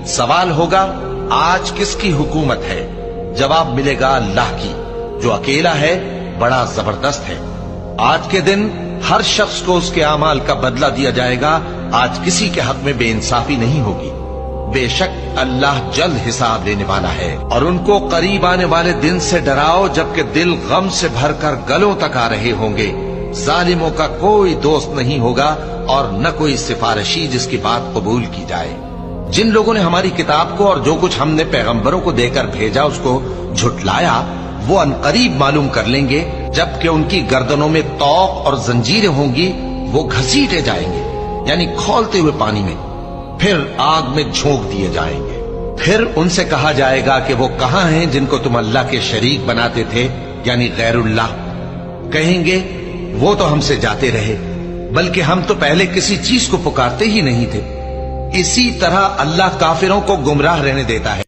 سوال ہوگا آج کس کی حکومت ہے؟ جواب ملے گا اللہ کی، جو اکیلا ہے، بڑا زبردست ہے۔ آج کے دن ہر شخص کو اس کے اعمال کا بدلہ دیا جائے گا۔ آج کسی کے حق میں بے انصافی نہیں ہوگی۔ بے شک اللہ جلد حساب لینے والا ہے۔ اور ان کو قریب آنے والے دن سے ڈراؤ جبکہ دل غم سے بھر کر گلوں تک آ رہے ہوں گے۔ ظالموں کا کوئی دوست نہیں ہوگا اور نہ کوئی سفارشی جس کی بات قبول کی جائے۔ جن لوگوں نے ہماری کتاب کو اور جو کچھ ہم نے پیغمبروں کو دے کر بھیجا اس کو جھٹلایا، وہ انقریب معلوم کر لیں گے جبکہ ان کی گردنوں میں طوق اور زنجیریں ہوں گی، وہ گھسیٹے جائیں گے یعنی کھولتے ہوئے پانی میں، پھر آگ میں جھونک دیے جائیں گے۔ پھر ان سے کہا جائے گا کہ وہ کہاں ہیں جن کو تم اللہ کے شریک بناتے تھے یعنی غیر اللہ؟ کہیں گے وہ تو ہم سے جاتے رہے، بلکہ ہم تو پہلے کسی چیز کو پکارتے ہی نہیں تھے۔ اسی طرح اللہ کافروں کو گمراہ رہنے دیتا ہے۔